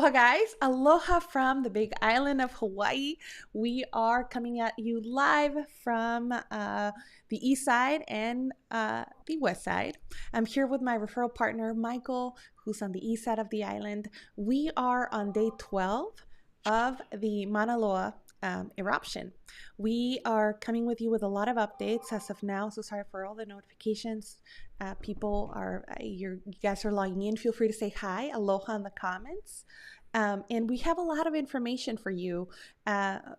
Aloha, guys. Aloha from the big island of Hawaii. We are coming at you live from the east side and the west side. I'm here with my referral partner, Michael, who's on the east side of the island. We are on day 12 of the Mauna Loa eruption. We are coming with you with a lot of updates as of now. So sorry for all the notifications. People are, you guys are logging in. Feel free to say hi, aloha in the comments. And we have a lot of information for you.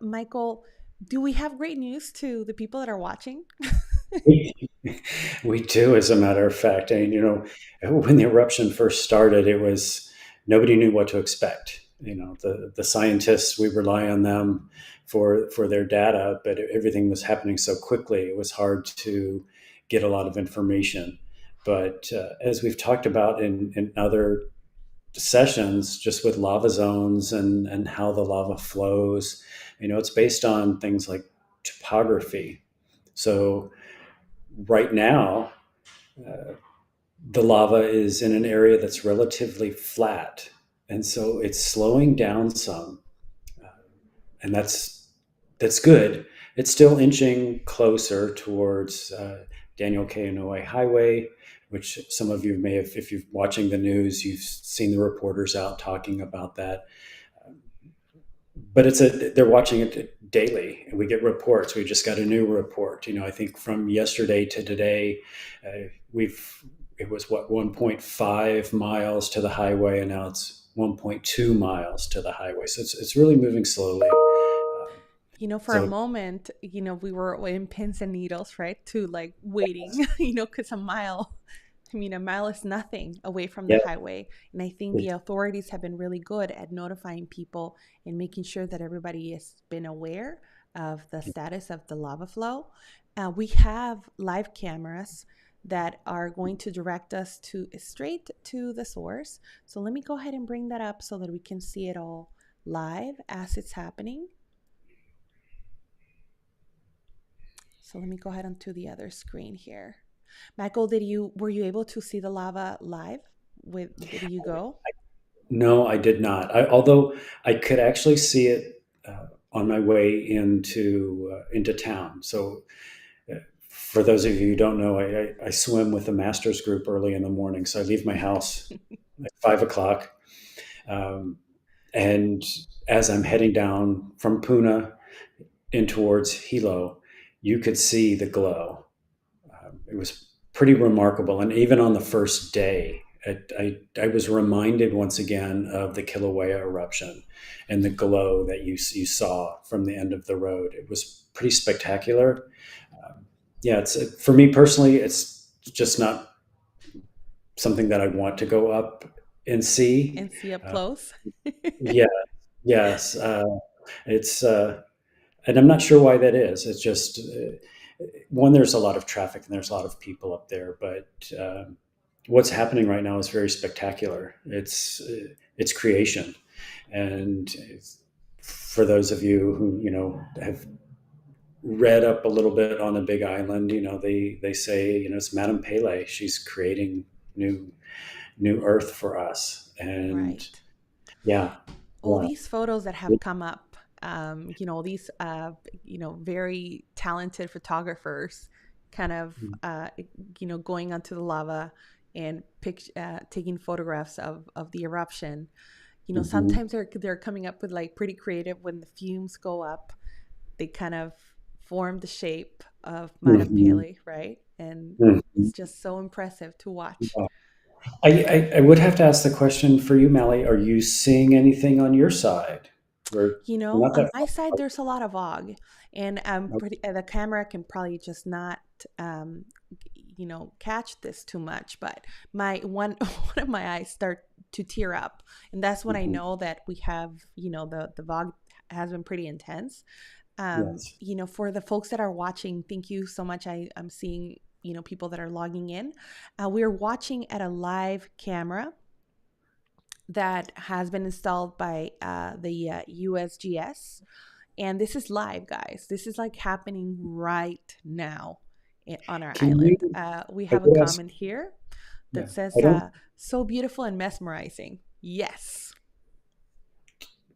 Michael, do we have great news to the people that are watching? We, we do, as a matter of fact. And, when the eruption first started, it was nobody knew what to expect. The scientists, we rely on them for their data, but everything was happening so quickly. It was hard to get a lot of information. But as we've talked about in other sessions, just with lava zones and how the lava flows, it's based on things like topography. So right now, uh, the lava is in an area that's relatively flat, and so it's slowing down some, uh, and that's good. It's still inching closer towards Daniel Kainoe Highway, which some of you may have, if you're watching the news, you've seen the reporters out talking about that. But they're watching it daily, and we get reports. We just got a new report. I think from yesterday to today, we've it was 1.5 miles to the highway, and now it's 1.2 miles to the highway. So it's really moving slowly. For a So moment, we were in pins and needles, right? To like waiting, because a mile is nothing away from the yeah, highway. And I think the it, authorities have been really good at notifying people and making sure that everybody has been aware of the status of the lava flow. We have live cameras that are going to direct us to straight to the source. So let me go ahead and bring that up so that we can see it all live as it's happening. So let me go ahead onto the other screen here. Michael, were you able to see the lava live? Did you go? no, I did not. Although I could actually see it on my way into town. So for those of you who don't know, I swim with the masters group early in the morning. So I leave my house at 5 o'clock. Um, and as I'm heading down from Puna in towards Hilo, you could see the glow. It was pretty remarkable. And even on the first day, I was reminded once again of the Kilauea eruption and the glow that you saw from the end of the road. It was pretty spectacular. Yeah, it's for me personally, it's just not something that I want to go up and see. And see up Uh, close? yeah, yes, it's and I'm not sure why that is. It's just one, there's a lot of traffic and there's a lot of people up there, but what's happening right now is very spectacular. It's creation, and for those of you who have read up a little bit on the Big Island, they say it's Madame Pele. She's creating new new Earth for us, and Right. yeah, All wow. these photos that have come up, these, very talented photographers kind of, going onto the lava and taking photographs of the eruption. Mhm. Sometimes they're coming up with like pretty creative when the fumes go up. They kind of form the shape of Madame Mhm. Pele, right? And it's Mhm. just so impressive to watch. I would have to ask the question for you, Mally. Are you seeing anything on your side? We're not On that my side, there's a lot of fog, and far. the camera can probably just not, catch this too much. But my one one of my eyes start to tear up, and that's when I Mhm. know that we have, the fog has been pretty intense. Yes. For the folks that are watching, thank you so much. I'm seeing, people that are logging in. We're watching at a live camera that has been installed by the USGS. And this is live, guys. This is like happening right now on our Can you? island. We I have a would ask. comment here that Yeah. I says, don't. so beautiful and mesmerizing. Yes.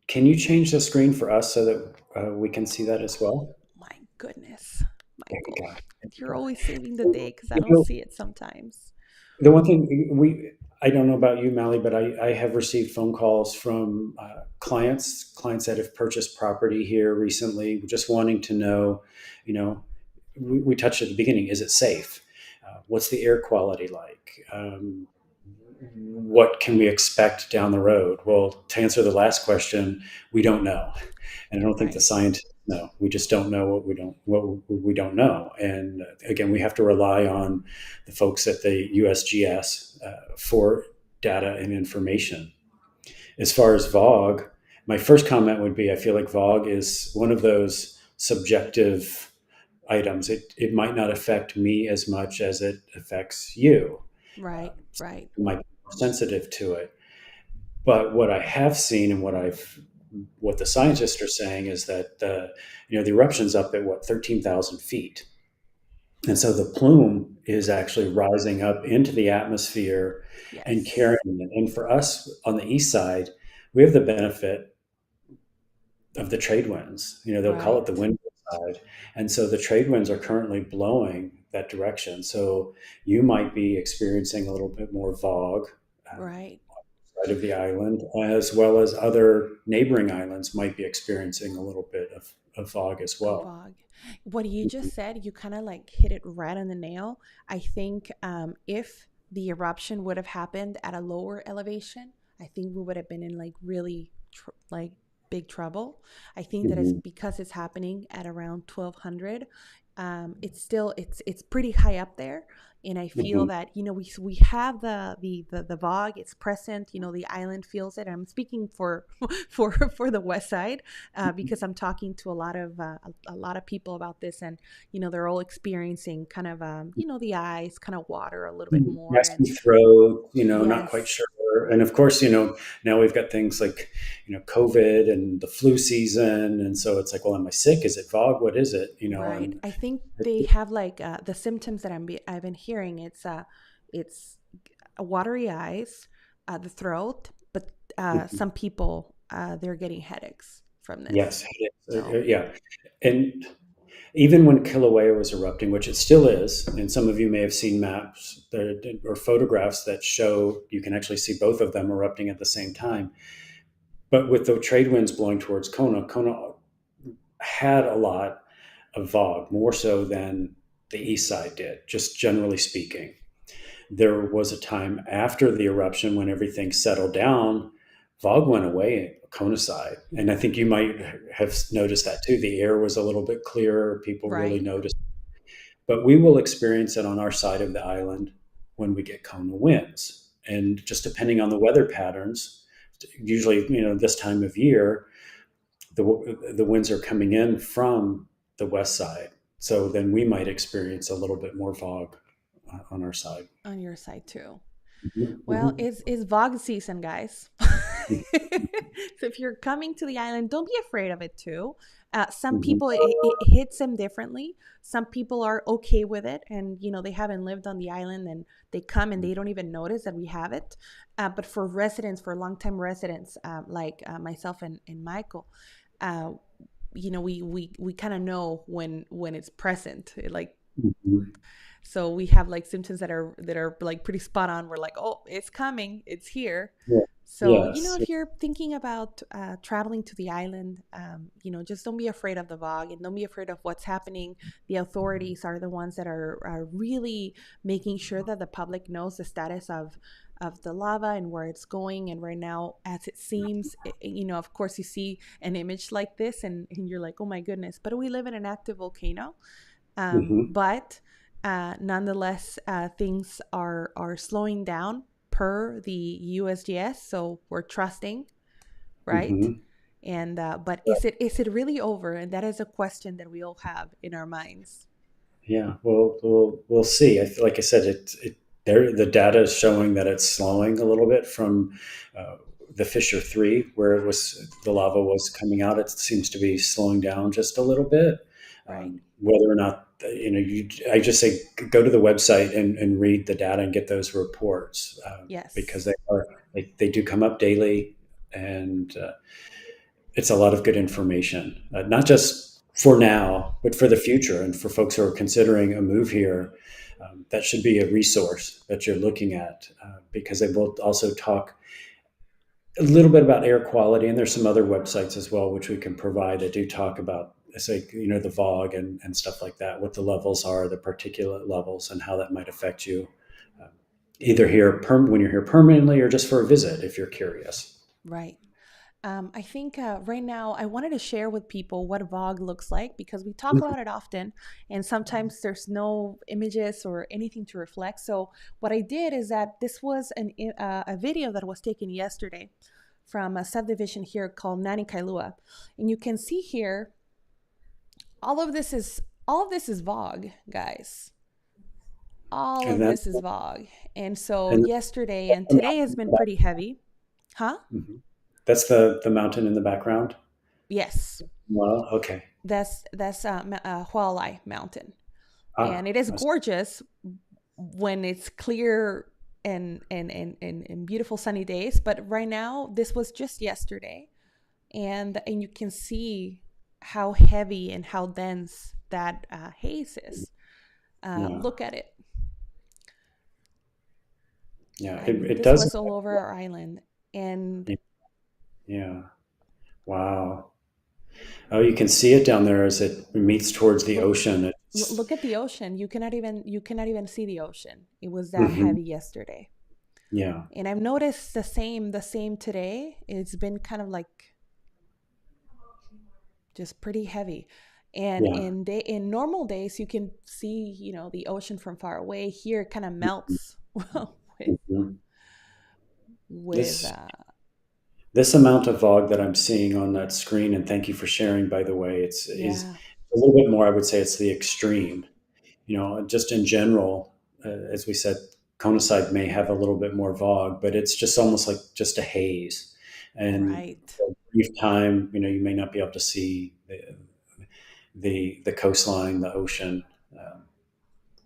Can you change the screen for us so that we can see that as well? My goodness, There you Michael, go. There you you're go. always saving the So, day because I you don't know, see it sometimes. the one thing I don't know about you, Mally, but I have received phone calls from clients that have purchased property here recently, just wanting to know, you know, we touched at the beginning, is it safe? What's the air quality like? What can we expect down the road? Well, to answer the last question, we don't know, and I don't think the Right, scientists know. We just don't know what we don't know, and again, we have to rely on the folks at the USGS for data and information. As far as VOG, my first comment would be I feel like VOG is one of those subjective items. It might not affect me as much as it affects you. right, right, You might be more sensitive to it. But what I have seen and what the scientists are saying is that the eruption's up at what 13,000 feet, and so the plume is actually rising up into the atmosphere and yes, carrying it. And for us on the east side, we have the benefit of the trade winds. They'll call it the right, wind side, and so the trade winds are currently blowing that direction. So you might be experiencing a little bit more fog right. side of the island, as well as other neighboring islands might be experiencing a little bit of fog as A well. Vogue. What you just said, you kind of like hit it right on the nail. I think if the eruption would have happened at a lower elevation, I think we would have been in like really like big trouble. I think that it's Hmm. because it's happening at around 1200. It's still it's pretty high up there, and I feel Hmm. that we have the Vogue. It's present. The island feels it. I'm speaking for for the west side because I'm talking to a lot of people about this, and they're all experiencing kind of the eyes kind of water a little bit more, and Raspy throat, not quite yes, sure. And of course, now we've got things like, COVID and the flu season. And so it's like, well, am I sick? Is it fog? What is it? right. And I think it, they have like the symptoms that I've been hearing. It's watery eyes, the throat, but some people they're getting headaches from this. yes, So yeah. And even when Kilauea was erupting, which it still is, and some of you may have seen maps or photographs that show you can actually see both of them erupting at the same time. But with the trade winds blowing towards Kona had a lot of fog, more so than the east side did, just generally speaking. There was a time after the eruption when everything settled down, fog went away at Kona side. And I think you might have noticed that too. The air was a little bit clearer. People really right, noticed. But we will experience it on our side of the island when we get Kona winds. And just depending on the weather patterns, usually, this time of year, the winds are coming in from the west side. So then we might experience a little bit more fog on our side. on your side too. Mhm, Well, mhm, it's Vogue season, guys. So if you're coming to the island, don't be afraid of it too. Some mhm, people it hits them differently. Some people are okay with it, and they haven't lived on the island, and they come and they don't even notice that we have it. But for residents, for longtime residents like myself and Michael, uh, we kind of know when it's present. Like mhm. so we have like symptoms that are like pretty spot on. We're like, oh, it's coming, it's here. Yeah. So Yes. if you're thinking about traveling to the island, just don't be afraid of the fog and don't be afraid of what's happening. The authorities are the ones that are really making sure that the public knows the status of the lava and where it's going. And right now, as it seems, of course, you see an image like this and you're like, oh my goodness. But we live in an active volcano, Hmm. but nonetheless, things are slowing down per the USGS, so we're trusting, right? Hmm. And but is it really over? And that is a question that we all have in our minds. Yeah. Well, we'll see. Like I said, the data is showing that it's slowing a little bit from the Fisher 3, where the lava was coming out. It seems to be slowing down just a little bit. Right. Whether or not, I just say go to the website and read the data and get those reports because Yes. they do come up daily, and it's a lot of good information, not just for now, but for the future, and for folks who are considering a move here. That should be a resource that you're looking at, because they will also talk a little bit about air quality, and there's some other websites as well which we can provide that do talk about, say, the fog and stuff like that, what the levels are, the particulate levels, and how that might affect you, uh, either here when you're here permanently or just for a visit if you're curious. Right. I think right now I wanted to share with people what VOG looks like because we talk about it often and sometimes there's no images or anything to reflect. So, what I did is that this was a video that was taken yesterday from a subdivision here called Nani Kailua. And you can see here, all of this is VOG, guys. All And of that this is VOG. And so, and yesterday and today has been pretty heavy. Huh? Mhm. That's the mountain in the background. Yes. Well, okay. That's Hualai Mountain, and Ah, it is I see. gorgeous when it's clear and beautiful sunny days. But right now, this was just yesterday, and you can see how heavy and how dense that haze is. Yeah, Look at it. yeah. I It, mean, it this does. was all over our island, and Yeah. Wow. Oh, you can see it down there as it meets towards the look ocean. look It's at the ocean. You cannot even see the ocean. It was that mhm. heavy yesterday. Yeah, And I've noticed the same today. It's been kind of like just pretty heavy. And yeah, in normal days you can see, the ocean from far away. Here it kind of melts with mhm. with This this amount of fog that I'm seeing on that screen, and thank you for sharing, by the way, it's is yeah, a little bit more. I would say it's the extreme. Just in general, as we said, Coniside may have a little bit more fog, but it's just almost like just a haze. And right. for a brief time, you may not be able to see the coastline, the ocean, um,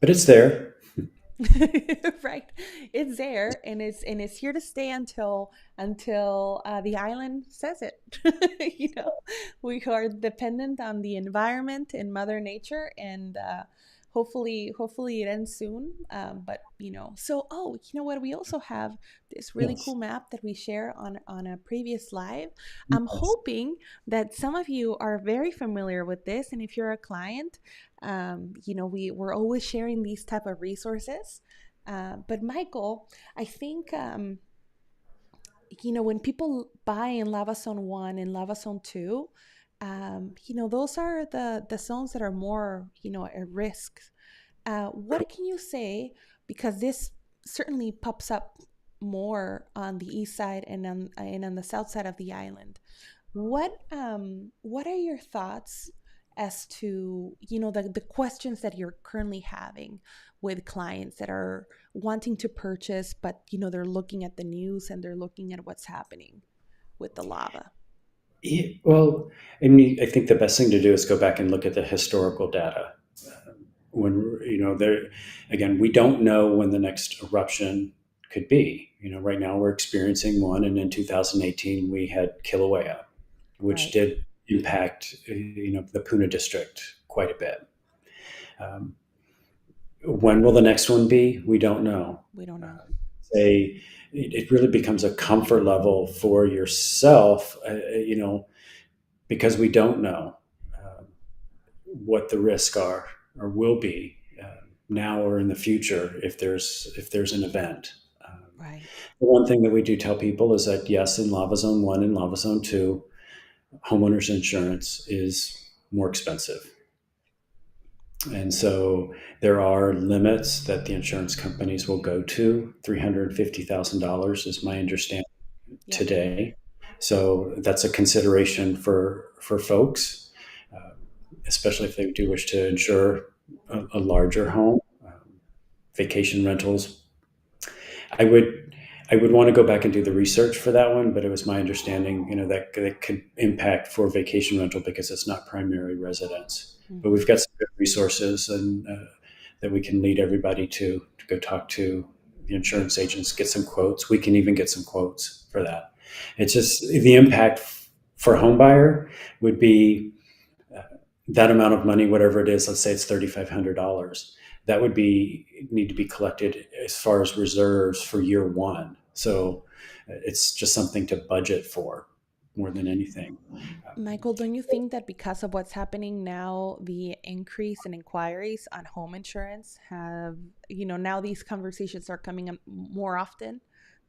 but it's there. Right, it's there, and it's here to stay until the island says it. We are dependent on the environment and mother nature, and hopefully it ends soon. But so, you know what, we also have this really Yes. cool map that we share on a previous live. I'm Yes. hoping that some of you are very familiar with this, and if you're a client, we're always sharing these type of resources. But Michael, I think when people buy in Lava Zone 1 and Lava Zone 2, those are the zones that are more at risk. What can you say, because this certainly pops up more on the east side and on the south side of the island. What are your thoughts as to the questions that you're currently having with clients that are wanting to purchase, but they're looking at the news and they're looking at what's happening with the lava? Yeah, well, I mean, I think the best thing to do is go back and look at the historical data. When there, again, we don't know when the next eruption could be. Right now we're experiencing one, and in 2018 we had Kilauea, which Right. did impact the Puna district quite a bit. Um, when will the next one be? We don't know. We don't know. Say it really becomes a comfort level for yourself, because we don't know uh, what the risks are or will be, now or in the future, if there's an event. Right. The one thing that we do tell people is that, yes, in Lava Zone 1 and Lava Zone 2, homeowners insurance is more expensive. And so there are limits that the insurance companies will go to. $350,000 is my understanding Yep. today. So that's a consideration for folks, uh, especially if they do wish to insure a larger home. Vacation rentals, I would want to go back and do the research for that one, but it was my understanding, that it could impact for vacation rental because it's not primary residence. But Hmm. we've got some good resources, and that we can lead everybody to go talk to the insurance agents, get some quotes. We can even get some quotes for that. It's just the impact for a home buyer would be uh, that amount of money, whatever it is. Let's say it's $3,500. That would be need to be collected as far as reserves for year one. So it's just something to budget for more than anything. Michael, don't you think that because of what's happening now, the increase in inquiries on home insurance have, now these conversations are coming up more often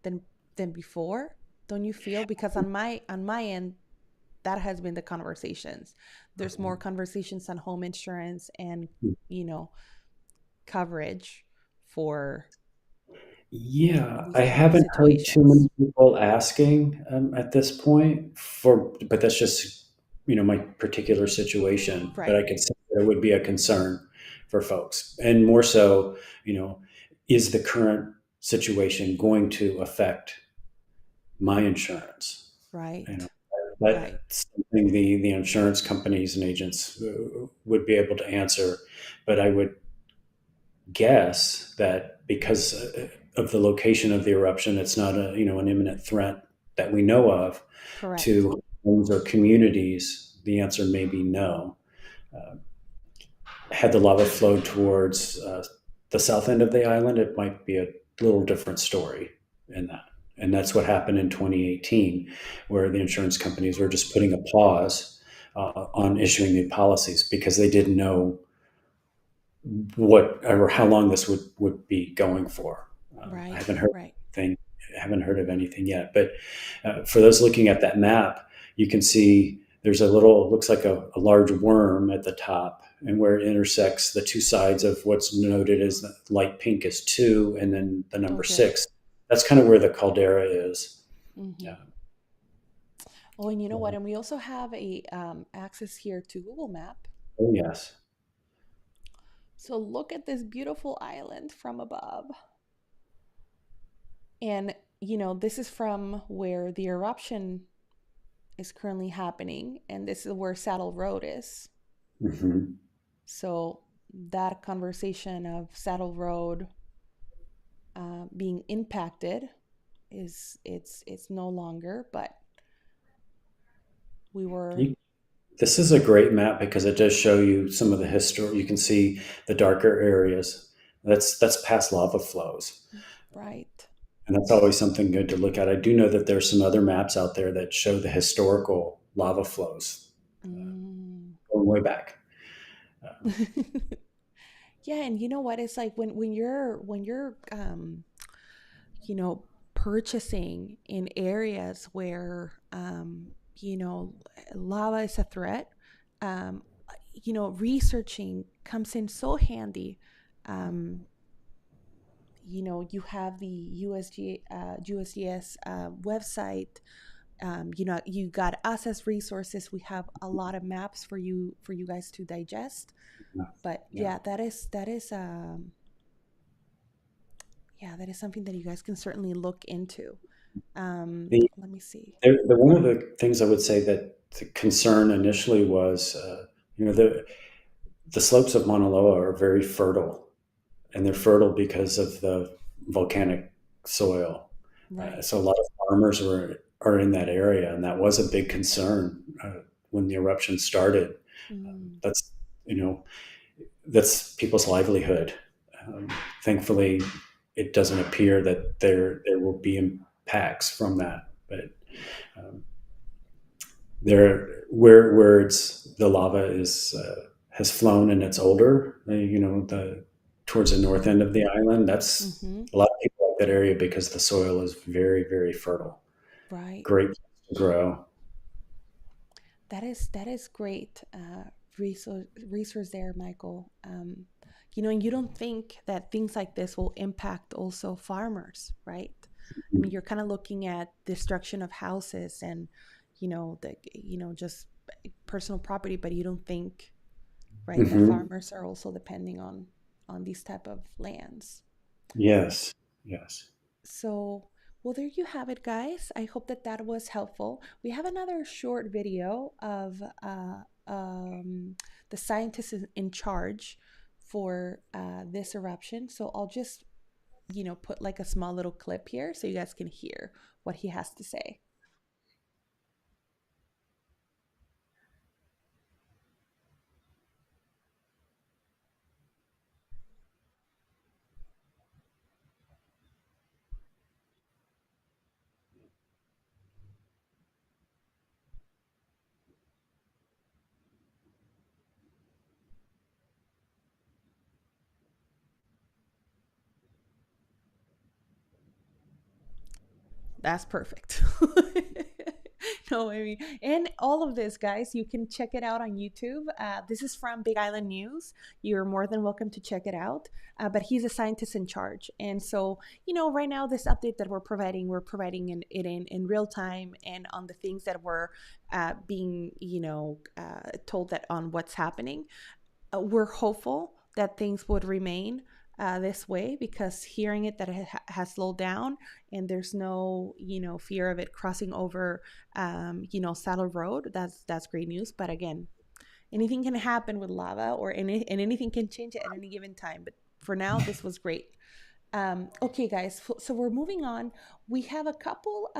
than before? Don't you feel? Because on my end, that has been the conversations. There's more conversations on home insurance and, you know, coverage for Yeah, these I type of haven't heard too situations. many people asking at this point but that's just my particular situation. But Right, I could see that it would be a concern for folks, and more so, you know, is the current situation going to affect my insurance? You know, right, right, that's something the insurance companies and agents would be able to answer, but I would guess that because of the location of the eruption, it's not an imminent threat that we know of correct. to homes or communities. The answer may be no. Uh, had the lava flowed towards the south end of the island, it might be a little different story in that. And that's what happened in 2018, where the insurance companies were just putting a pause on issuing new policies because they didn't know what or how long this would be going for. I Right, haven't heard right. anything, haven't heard of anything yet. But for those looking at that map, you can see there's a little, looks like a large worm at the top, and where it intersects the two sides of what's noted as the light pink is 2, and then the number Okay. 6. That's kind of where the caldera is. Mm-hmm. Yeah. Oh, and you know what? And we also have a access here to Google Map. Oh yes. So look at this beautiful island from above. And, this is from where the eruption is currently happening. And this is where Saddle Road is. Hmm. So that conversation of Saddle Road being impacted it's no longer, but we were This is a great map because it does show you some of the history. You can see the darker areas. That's past lava flows, right. and that's always something good to look at. I do know that there's some other maps out there that show the historical lava flows Mm. going way back. Uh, Yeah, and you know what? It's like when you're you know purchasing in areas where you know lava is a threat, um, researching comes in so handy. Um, you have the USGS website. You got us as resources. We have a lot of maps for you guys to digest. But yeah. yeah, that is something that you guys can certainly look into. The, Let me see. one of the things I would say that the concern initially was, the slopes of Mauna Loa are very fertile, and they're fertile because of the volcanic soil. Right. So a lot of farmers are in that area, and that was a big concern when the eruption started. Mm, That's you know that's people's livelihood. Um, Thankfully, it doesn't appear that there will be impacts from that, but um, where it's the lava is has flown and it's older. The towards the north end of the island. That's mm-hmm. a lot of people like that area because the soil is very very fertile. Right. Great to grow. That is great resource there, Michael. And you don't think that things like this will impact also farmers, right? I mean, you're kind of looking at destruction of houses and just personal property, but you don't think, right, that Hmm. farmers are also depending on these type of lands. Yes, yes. So, well, there you have it, guys. I hope that that was helpful. We have another short video of the scientist in charge for this eruption. So I'll just, put like a small little clip here so you guys can hear what he has to say. That's perfect. No, I mean, and all of this, guys, you can check it out on YouTube. This is from Big Island News. You're more than welcome to check it out. But he's a scientist in charge. And so, right now, this update that we're providing it in real time and on the things that were being, told that on what's happening. We're hopeful that things would remain this way, because hearing it that it has slowed down and there's no fear of it crossing over Saddle Road, that's great news. But again, anything can happen with lava, and anything can change at any given time. But for now, this was great. Okay, guys, so we're moving on. We have a couple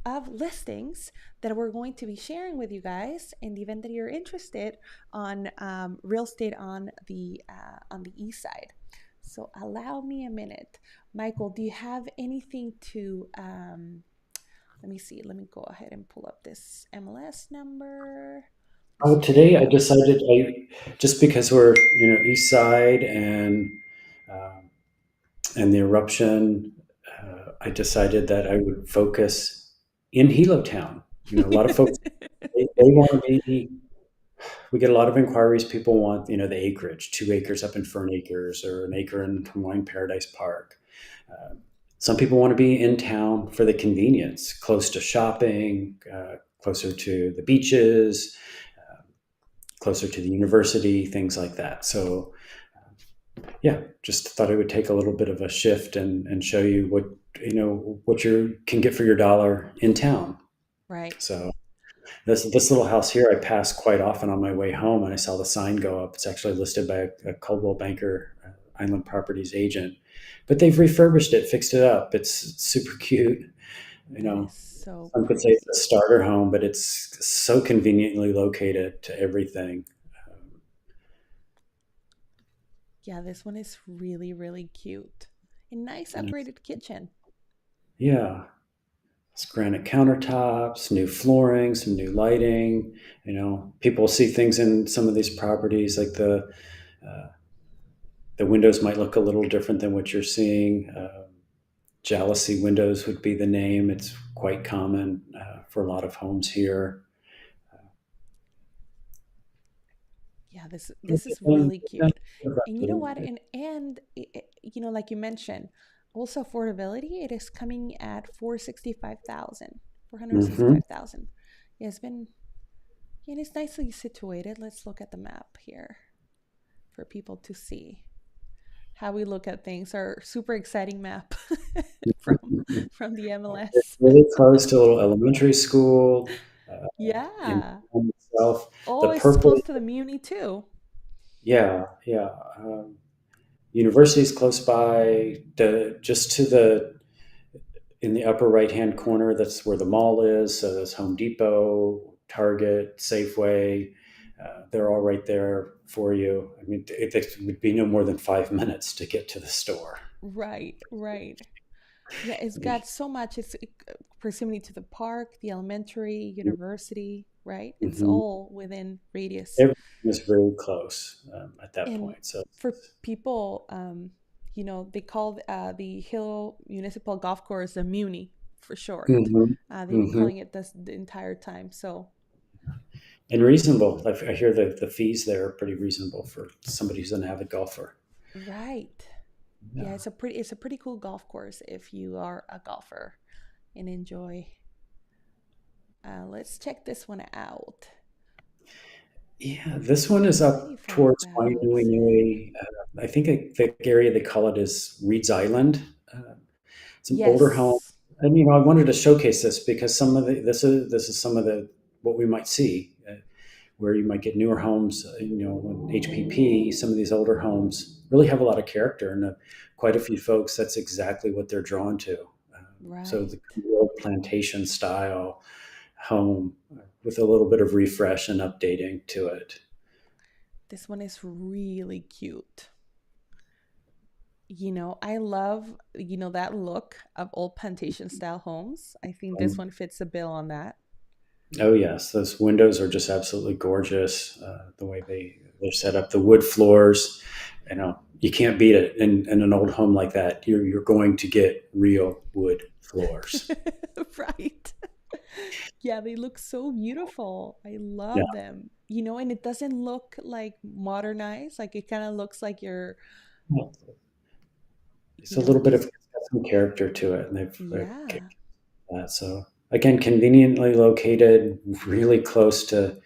of listings that we're going to be sharing with you guys in the event that you're interested on real estate on the east side. So allow me a minute. Michael, do you have anything to let me see. Let me go ahead and pull up this MLS number. Oh, This is today I for decided just because we're east side and the eruption, I decided that I would focus in Hilo Town. A lot of folks they want to be. We get a lot of inquiries. People want the acreage, 2 acres up in Fern Acres or an acre in Hawaiian Paradise Park. Uh, some people want to be in town for the convenience, close to shopping, closer to the beaches, closer to the university, things like that. So, yeah, just thought I would take a little bit of a shift and show you what you can get for your dollar in town. right. So this little house here I pass quite often on my way home, and I saw the sign go up. It's actually listed by a Coldwell Banker Island Properties agent, but they've refurbished it, fixed it up. It's super cute. You That know, is so some could say it's a pretty. starter home, but it's so conveniently located to everything. Yeah, this one is really, really cute. A nice And upgraded kitchen. yeah, it's granite countertops, new flooring, some new lighting. People see things in some of these properties like uh, the windows might look a little different than what you're seeing. Jalousie windows would be the name. It's quite common for a lot of homes here. Yeah, this is And, really and cute. And you know what? Like you mentioned, also affordability. It is coming at 465,000, 465 Mhm. thousand. Yeah, it's nicely situated. Let's look at the map here for people to see how we look at things. Our super exciting map from from the It's MLS. really close to a little elementary school in Yeah. itself. Oh, The it's purple, close to the Muni too. yeah, yeah. University's close by. Just to the in the upper right hand corner, that's where the mall is. So there's Home Depot, Target, Safeway. They're all right there for you. I mean, it would be no more than 5 minutes to get to the store. Right, right. Yeah, it's I mean, got so much. It's proximity to the park, the elementary, university, right? It's mhm. all within radius. Everything is very close at that And point. So, for people, they call the Hill Municipal Golf Course the Muni for short. mhm, They've been mhm. calling it this the entire time. So, And reasonable. I hear that the fees there are pretty reasonable for somebody who's an avid golfer. right. Yeah, Yeah. it's a pretty cool golf course if you are a golfer and enjoy. Let's check this one out. Yeah, this one is up towards Wainui. 45,000. I think the area they call it is Reed's Island. Uh, some older home, Yes. and I wanted to showcase this because this is some of the what we might see, where you might get newer homes. HPP. Some of these older homes really have a lot of character, and quite a few folks, that's exactly what they're drawn to. So Right. the old plantation style home with a little bit of refresh and updating to it. This one is really cute. I love, that look of old plantation style homes. I think this Um, one fits the bill on that. oh yes, those windows are just absolutely gorgeous. The way they're set up, the wood floors. you can't beat it in an old home like that. You're going to get real wood floors. Right. Yeah, they look so beautiful. I Yeah, love them. And it doesn't look like modernized. Like it kind of looks like you're, well, it's a little bit of just, it's got some character to it, and they've yeah. that. So again, conveniently located, really close to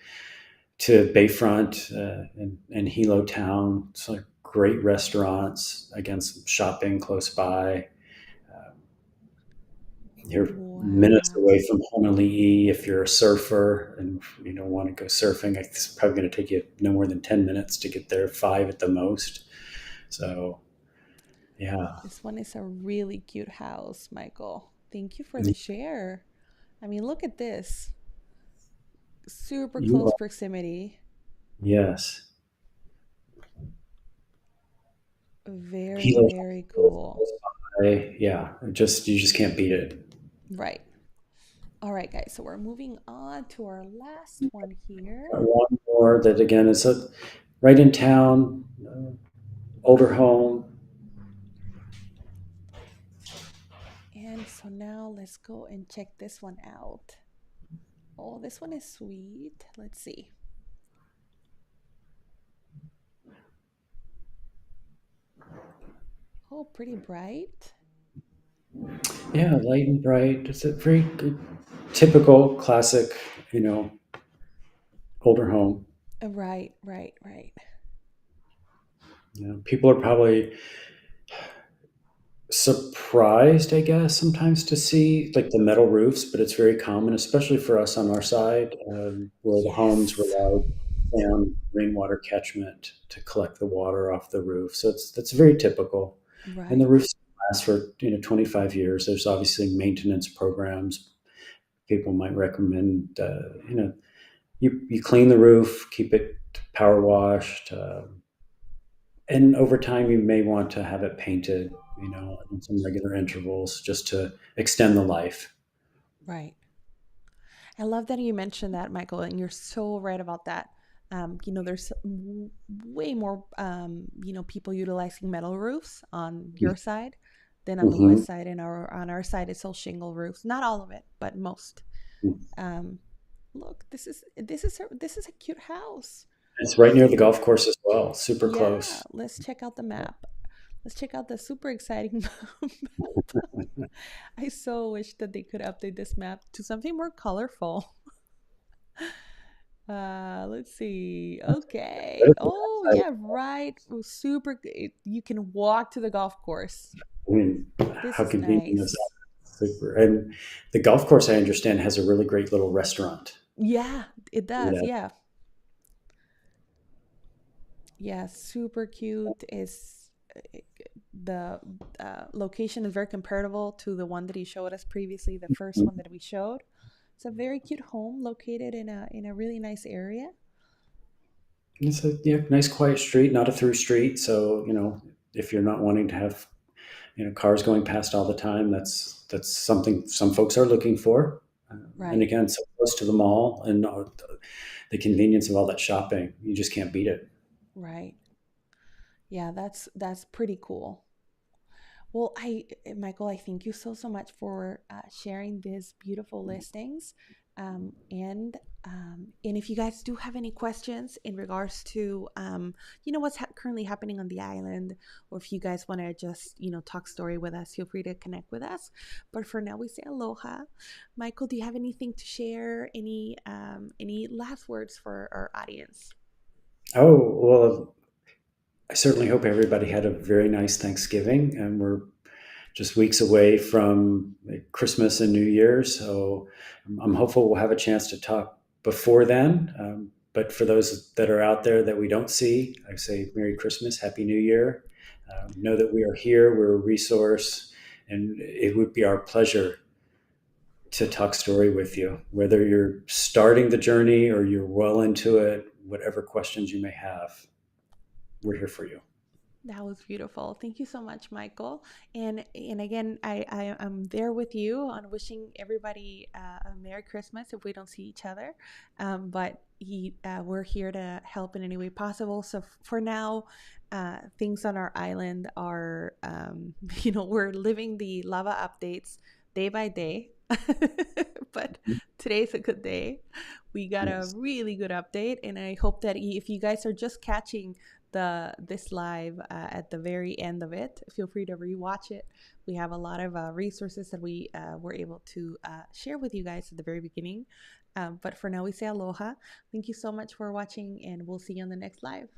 Bayfront and Hilo Town. It's like great restaurants. Again, some shopping close by. Uh, you're minutes Wow. away from Honolulu if you're a surfer and you don't want to go surfing. It's probably going to take you no more than 10 minutes to get there, 5 at the most. So yeah, This one is a really cute house, Michael. Thank you for the share. I mean, look at this. Super you close are, proximity. yes. Very, Hilo very cool. yeah, just you just can't beat it. Right. All right, guys. So we're moving on to our last one here. One more that again is right in town, older home. And so now let's go and check this one out. Oh, this one is sweet. Let's see. Oh, pretty bright. Yeah, light and bright. It's a very good, typical, classic, you know, older home. Right, right, right. People are probably surprised, I guess, sometimes to see like the metal roofs, but it's very common, especially for us on our side, where the homes Yes. rely on rainwater catchment to collect the water off the roof. So that's very typical, and the Right, roofs last for 25 years. There's obviously maintenance programs. People might recommend, you clean the roof, keep it power washed, and over time you may want to have it painted, in some regular intervals just to extend the life. right. I love that you mentioned that, Michael, and you're so right about that. There's way more, people utilizing metal roofs on your side than on the Mm-hmm. west side, and on our side it's all shingle roofs. Not all of it, but most. Um, Look, this is a cute house. It's right near the golf course as well, super Yeah, close. let's check out the map. Let's check out the super exciting map. I so wish that they could update this map to something more colorful. Let's see. Okay. Oh, yeah, right. Oh, super. You can walk to the golf course. I mean, This how is convenient is nice. that? Super. And the golf course, I understand, has a really great little restaurant. Yeah, it does. Yeah. Yeah. Yeah, super cute. Is the location is very comparable to the one that he showed us previously, the first one that we showed. It's a very cute home located in a really nice area. It's a nice quiet street, not a through street. So, if you're not wanting to have, cars going past all the time, that's something some folks are looking for. And Right, again, so close to the mall and the convenience of all that shopping, you just can't beat it. right. Yeah, that's pretty cool. Well, Michael, I thank you so much for sharing these beautiful listings. And if you guys do have any questions in regards to, what's currently happening on the island, or if you guys want to just, talk story with us, feel free to connect with us. But for now, we say aloha. Michael, do you have anything to share? Any last words for our audience? Oh, well, I certainly hope everybody had a very nice Thanksgiving, and we're just weeks away from Christmas and New Year's. So I'm hopeful we'll have a chance to talk before then. But for those that are out there that we don't see, I say Merry Christmas, Happy New Year. Know that we are here, we're a resource, and it would be our pleasure to talk story with you, whether you're starting the journey or you're well into it, whatever questions you may have, we're here for you. That was beautiful. Thank you so much, Michael. And again, I am there with you on wishing everybody a Merry Christmas if we don't see each other. We're here to help in any way possible. So for now, things on our island are, we're living the lava updates day by day. But today's a good day. We got a Yes. really good update, and I hope that if you guys are just catching this live at the very end of it, feel free to rewatch it. We have a lot of resources that we were able to share with you guys at the very beginning. But for now, we say aloha. Thank you so much for watching, and we'll see you on the next live.